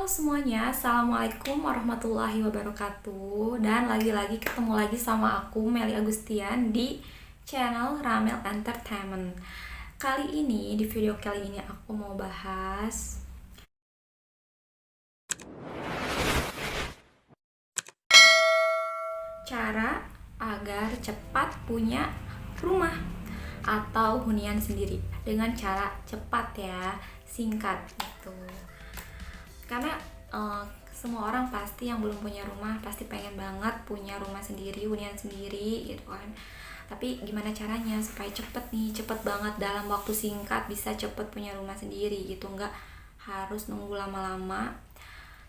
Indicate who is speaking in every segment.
Speaker 1: Semuanya, Assalamualaikum warahmatullahi wabarakatuh. Dan lagi-lagi ketemu lagi sama aku Meli Agustian di channel Ramel Entertainment. Kali ini, di video kali ini aku mau bahas cara agar cepat punya rumah atau hunian sendiri dengan cara cepat ya, singkat gitu. Karena semua orang pasti yang belum punya rumah pasti pengen banget punya rumah sendiri, hunian sendiri gitu kan. Tapi gimana caranya supaya cepet banget dalam waktu singkat bisa cepet punya rumah sendiri gitu, nggak harus nunggu lama-lama.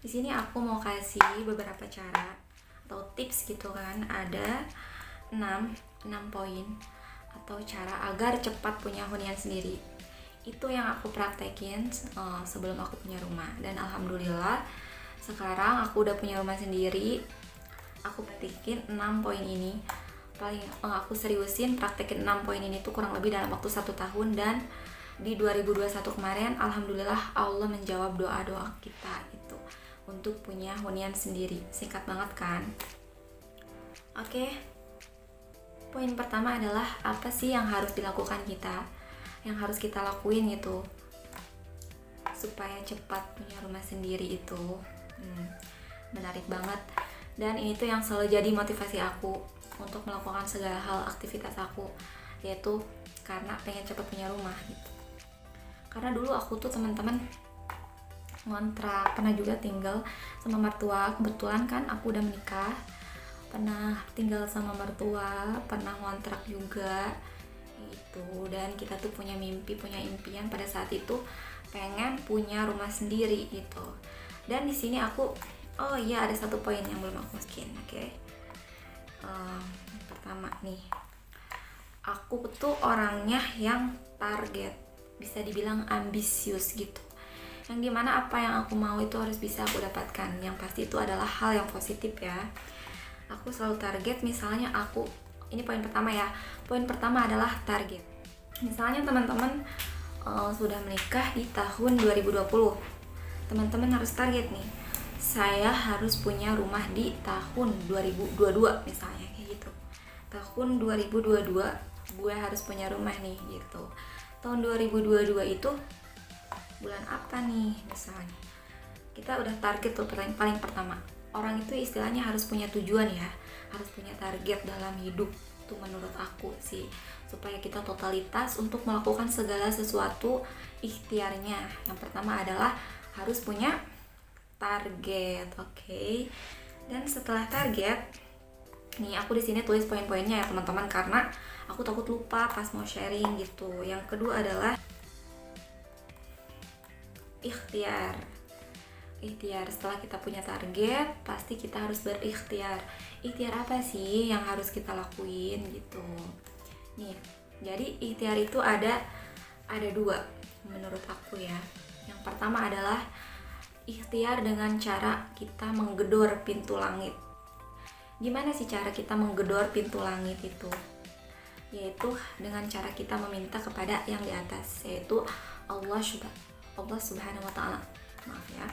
Speaker 1: Di sini aku mau kasih beberapa cara atau tips gitu kan, ada 6 poin atau cara agar cepat punya hunian sendiri. Itu yang aku praktekin sebelum aku punya rumah, dan alhamdulillah sekarang aku udah punya rumah sendiri. Aku praktekin 6 poin ini, aku seriusin praktekin 6 poin ini tuh kurang lebih dalam waktu 1 tahun. Dan di 2021 kemarin alhamdulillah Allah menjawab doa-doa kita itu untuk punya hunian sendiri. Singkat banget kan? Oke, poin pertama adalah apa sih yang harus dilakukan kita, yang harus kita lakuin gitu supaya cepat punya rumah sendiri itu. Menarik banget, dan ini tuh yang selalu jadi motivasi aku untuk melakukan segala hal aktivitas aku, yaitu karena pengen cepat punya rumah gitu. Karena dulu aku tuh teman-teman ngontrak, pernah juga tinggal sama mertua. Kebetulan kan aku udah menikah, pernah tinggal sama mertua, pernah ngontrak juga itu. Dan kita tuh punya mimpi, punya impian pada saat itu pengen punya rumah sendiri gitu. Dan di sini aku ada satu poin yang belum aku masukin. Oke. Pertama nih, aku tuh orangnya yang target, bisa dibilang ambisius gitu, yang dimana apa yang aku mau itu harus bisa aku dapatkan. Yang pasti itu adalah hal yang positif ya. Aku selalu target. Misalnya ini poin pertama ya. Poin pertama adalah target. Misalnya teman-teman sudah menikah di tahun 2020. Teman-teman harus target nih, saya harus punya rumah di tahun 2022 misalnya, kayak gitu. Tahun 2022 gue harus punya rumah nih gitu. Tahun 2022 itu bulan apa nih misalnya. Kita udah target tuh paling pertama. Orang itu istilahnya harus punya tujuan ya, harus punya target dalam hidup tuh menurut aku sih, supaya kita totalitas untuk melakukan segala sesuatu ikhtiarnya. Yang pertama adalah harus punya target, oke? Dan setelah target, nih aku di sini tulis poin-poinnya ya teman-teman, karena aku takut lupa pas mau sharing gitu. Yang kedua adalah ikhtiar. Setelah kita punya target, pasti kita harus berikhtiar. Ikhtiar apa sih yang harus kita lakuin gitu. Nih, jadi ikhtiar itu ada 2 menurut aku ya. Yang pertama adalah ikhtiar dengan cara kita menggedor pintu langit. Gimana sih cara kita menggedor pintu langit itu? Yaitu dengan cara kita meminta kepada yang di atas, yaitu Allah Subhanahu wa ta'ala. Maaf ya.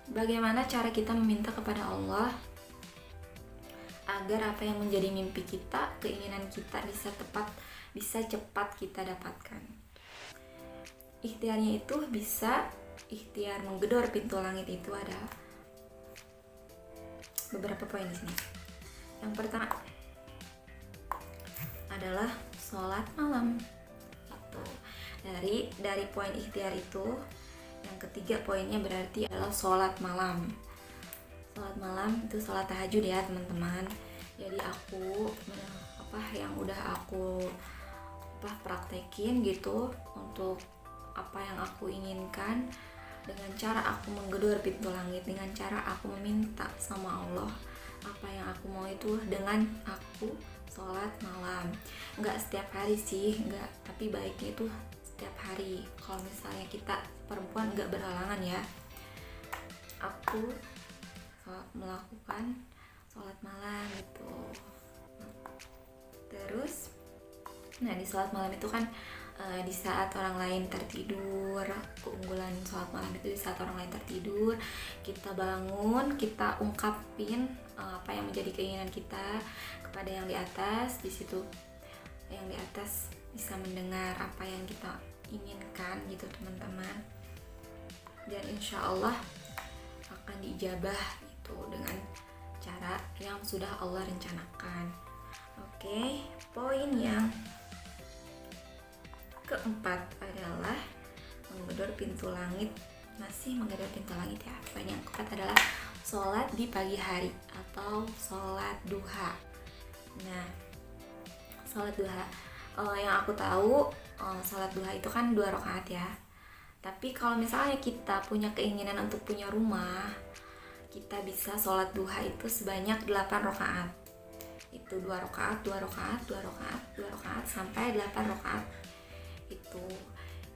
Speaker 1: Bagaimana cara kita meminta kepada Allah agar apa yang menjadi mimpi kita, keinginan kita bisa cepat kita dapatkan. Ikhtiarnya itu bisa ikhtiar menggedor pintu langit itu ada beberapa poin di sini. Yang pertama adalah sholat malam. Dari poin ikhtiar itu, yang ketiga poinnya berarti adalah sholat malam. Sholat malam itu sholat tahajud ya teman-teman. Jadi aku yang udah aku praktekin gitu untuk apa yang aku inginkan, dengan cara aku menggedor pintu langit, dengan cara aku meminta sama Allah apa yang aku mau itu dengan aku sholat malam. Nggak setiap hari sih, tapi baiknya itu setiap hari. Kalau misalnya kita perempuan nggak berhalangan ya, aku melakukan sholat malam gitu. Terus di sholat malam itu kan di saat orang lain tertidur. Keunggulan sholat malam itu di saat orang lain tertidur, kita bangun, kita ungkapin apa yang menjadi keinginan kita kepada yang di atas. Di situ yang di atas bisa mendengar apa yang kita inginkan gitu teman-teman, dan insya Allah akan diijabah itu dengan cara yang sudah Allah rencanakan. Oke, poin yang keempat adalah menggedor pintu langit. Masih menggedor pintu langit ya. Poin yang keempat adalah sholat di pagi hari atau sholat duha. Nah, sholat duha, yang aku tahu sholat duha itu kan 2 rakaat ya. Tapi kalau misalnya kita punya keinginan untuk punya rumah, kita bisa sholat duha itu sebanyak 8 rakaat. Itu 2 rakaat, 2 rakaat, 2 rakaat, 2 rakaat sampai 8 rakaat.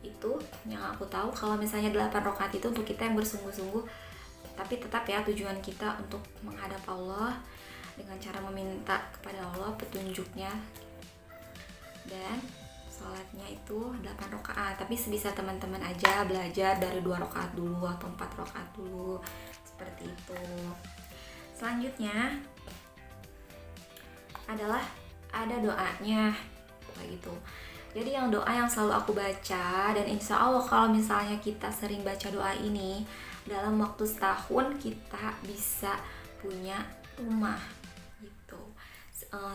Speaker 1: Itu yang aku tahu. Kalau misalnya 8 rakaat itu untuk kita yang bersungguh-sungguh, tapi tetap ya tujuan kita untuk menghadap Allah dengan cara meminta kepada Allah petunjuknya, dan sholatnya itu 8 rakaat. Tapi sebisa teman-teman aja belajar dari 2 rakaat dulu atau 4 rakaat dulu, seperti itu. Selanjutnya adalah ada doanya kayak gitu. Jadi yang doa yang selalu aku baca, dan insya Allah kalau misalnya kita sering baca doa ini, dalam waktu setahun kita bisa punya rumah gitu.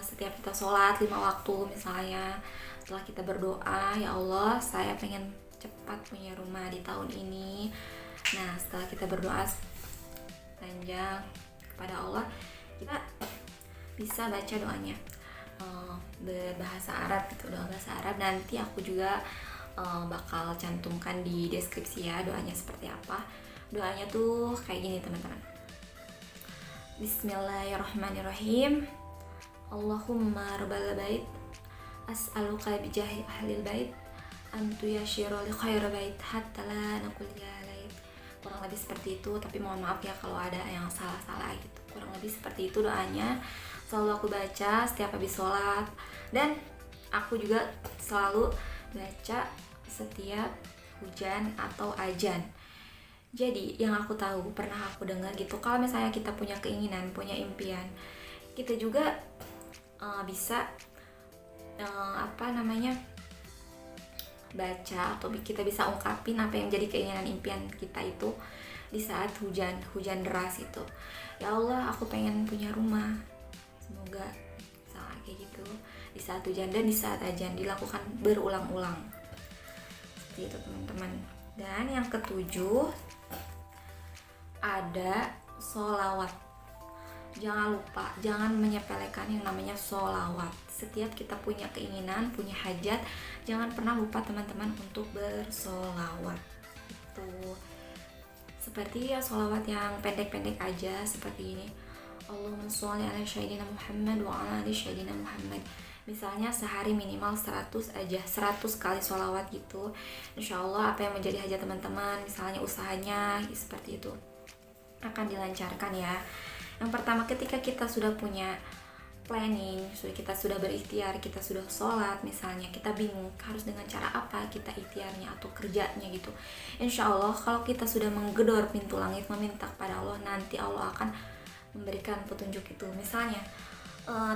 Speaker 1: Setiap kita sholat 5 waktu misalnya, setelah kita berdoa, ya Allah saya pengen cepat punya rumah di tahun ini. Nah, setelah kita berdoa panjang kepada Allah, kita bisa baca doanya berbahasa Arab gitu, doa bahasa Arab. Nanti aku juga bakal cantumkan di deskripsi ya doanya seperti apa. Doanya tuh kayak gini teman-teman. Bismillahirrahmanirrahim. Allahumma rabbal bait, as'aluka bijahi ahlil bait antu yashiro li khaira bait hatta la naqul ya lait. Kurang lebih seperti itu, tapi mohon maaf ya kalau ada yang salah-salah gitu. Kurang lebih seperti itu doanya. Selalu aku baca setiap habis sholat, dan aku juga selalu baca setiap hujan atau azan. Jadi yang aku tahu, pernah aku dengar gitu, kalau misalnya kita punya keinginan, punya impian, kita juga bisa baca atau kita bisa ungkapin apa yang jadi keinginan impian kita itu di saat hujan deras itu. Ya Allah, aku pengen punya rumah, semoga misalnya kayak gitu, di saat hujan dan di saat azan, dilakukan berulang-ulang seperti itu teman-teman. Dan yang ketujuh ada sholawat. Jangan lupa, jangan menyepelekan yang namanya sholawat. Setiap kita punya keinginan, punya hajat, jangan pernah lupa teman-teman untuk bersolawat. Itu seperti ya sholawat yang pendek-pendek aja seperti ini. Allahumma sholli ala sayyidina Muhammad wa ala ali sayyidina Muhammad. Misalnya sehari minimal 100 aja, 100 kali sholawat gitu. Insya Allah apa yang menjadi hajat teman-teman, misalnya usahanya seperti itu, akan dilancarkan ya. Yang pertama, ketika kita sudah punya planning, kita sudah berikhtiar, kita sudah sholat misalnya, kita bingung harus dengan cara apa kita ikhtiarnya atau kerjanya gitu. Insya Allah kalau kita sudah menggedor pintu langit meminta kepada Allah, nanti Allah akan memberikan petunjuk itu. Misalnya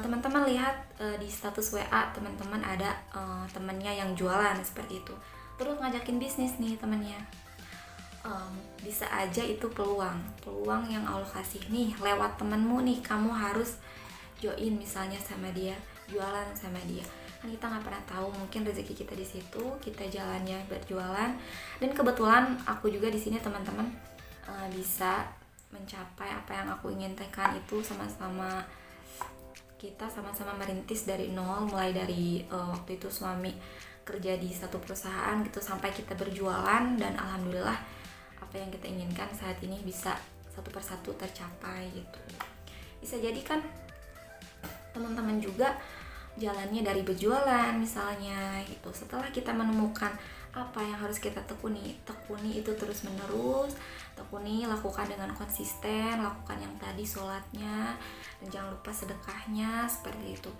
Speaker 1: teman-teman lihat di status WA teman-teman ada temannya yang jualan seperti itu, terus ngajakin bisnis nih temannya. Bisa aja itu peluang yang Allah kasih nih lewat temenmu nih, kamu harus join misalnya sama dia, jualan sama dia. Kan kita nggak pernah tahu, mungkin rezeki kita di situ, kita jalannya berjualan. Dan kebetulan aku juga di sini teman-teman bisa mencapai apa yang aku inginkan itu sama-sama. Kita sama-sama merintis dari nol, mulai dari waktu itu suami kerja di satu perusahaan gitu sampai kita berjualan, dan alhamdulillah apa yang kita inginkan saat ini bisa satu persatu tercapai gitu. Bisa jadi kan teman-teman juga jalannya dari berjualan misalnya gitu. Setelah kita menemukan apa yang harus kita tekuni itu terus menerus, lakukan dengan konsisten, lakukan yang tadi sholatnya, dan jangan lupa sedekahnya seperti itu.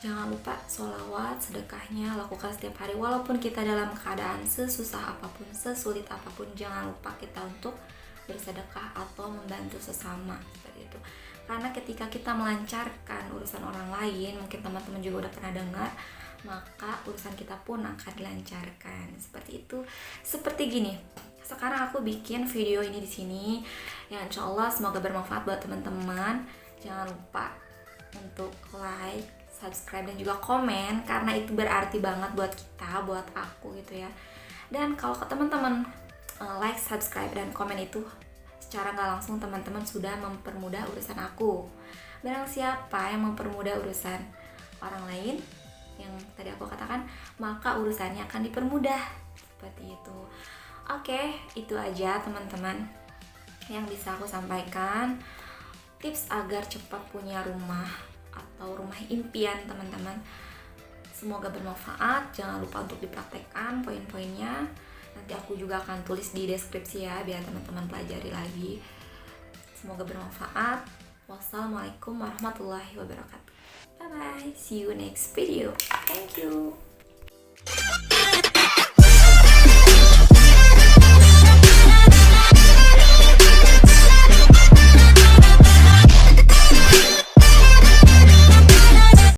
Speaker 1: Jangan lupa sholawat, sedekahnya lakukan setiap hari. Walaupun kita dalam keadaan sesusah apapun, sesulit apapun, jangan lupa kita untuk bersedekah atau membantu sesama, seperti itu. Karena ketika kita melancarkan urusan orang lain, mungkin teman-teman juga udah pernah dengar, maka urusan kita pun akan dilancarkan. Seperti itu. Seperti gini. Sekarang aku bikin video ini di sini. Ya, insya Allah semoga bermanfaat buat teman-teman. Jangan lupa untuk like, subscribe, dan juga komen, karena itu berarti banget buat kita, buat aku gitu ya. Dan kalau ke teman-teman like, subscribe, dan komen itu secara nggak langsung teman-teman sudah mempermudah urusan aku. Barang siapa yang mempermudah urusan orang lain yang tadi aku katakan, maka urusannya akan dipermudah, seperti itu. Oke, itu aja teman-teman yang bisa aku sampaikan, tips agar cepat punya rumah atau rumah impian teman-teman. Semoga bermanfaat. Jangan lupa untuk dipraktekkan poin-poinnya. Nanti aku juga akan tulis di deskripsi ya, biar teman-teman pelajari lagi. Semoga bermanfaat. Wassalamualaikum warahmatullahi wabarakatuh. Bye bye, see you next video. Thank you.